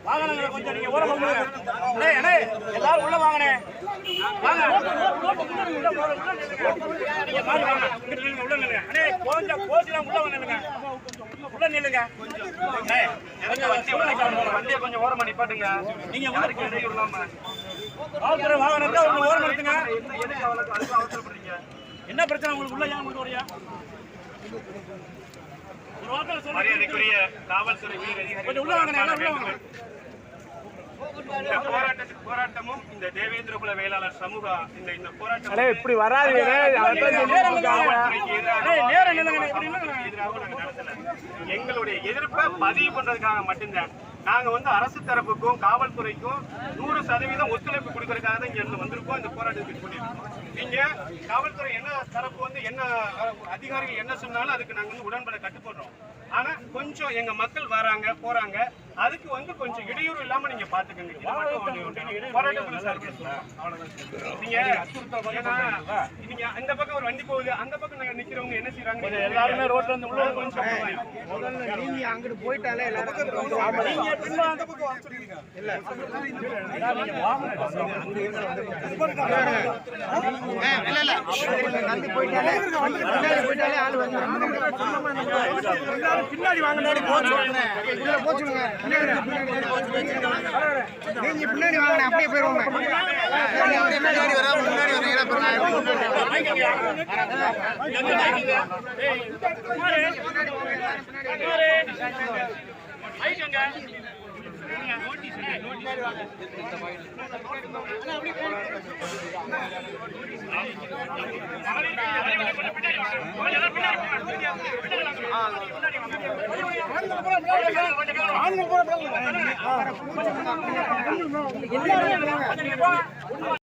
வாகனங்களை கொஞ்சம் நீங்க ஓரம் எல்லாரும் உள்ள வாங்கனே வாங்க நீங்க மாறி வாங்க உள்ள நில்லுங்க அண்ணே கொஞ்சம் கோச்சிலாம் உள்ள வந்துருங்க உள்ள நில்லுங்க வண்டியை கொஞ்சம் ஓரமா நிப்பாட்டுங்க நீங்க யாருக்கு இடையூறு இல்லாம காவல்துறை வாகனத்தை ஒரு ஓரம் எடுத்துங்க அவசரப்படுறீங்க என்ன பிரச்சனை உங்களுக்கு உள்ள ஏன் கொண்டு வரியா மரியாதைக்குரிய காவல்துறை உள்ள வாங்க போராட்டமும் இந்த தேவேந்திர குல வேளாளர் சமூக இந்த போராட்டம் இப்படி வராது எங்களுடைய எதிர்ப்பை பதிவு பண்றதுக்காக மட்டும்தான் நாங்க அரசு தரப்புக்கும் காவல்துறைக்கும் 100% ஒத்துழைப்பு கொடுக்கறதுக்காக தான் இங்க வந்திருக்கோம். இந்த போராட்டத்துக்கு பண்ணிருக்கோம். நீங்க காவல்துறை என்ன தரப்பு என்ன அதிகாரிகள் என்ன சொன்னாலும் அதுக்கு நாங்க உடன்பட கட்டுப்படுறோம். ஆனா கொஞ்சம் எங்க மக்கள் வராங்க போறாங்க அதுக்கு கொஞ்சம் இடையூறு இல்லாம நீங்க பாத்துக்கங்க. நீங்க இந்த பக்கம் ஒரு வண்டி போகுது அந்த பக்கம் நாங்க நிக்கிறவங்க என்ன செய்யறாங்க எல்லாருமே ரோட்ல இருந்து உள்ள கொஞ்சம் நீங்க அங்கிட்டு போயிட்டாலே பின்னாடி வாங்க போச்சுங்க நீங்க பின்னாடி வாங்க அப்படியே போயிருவாங்க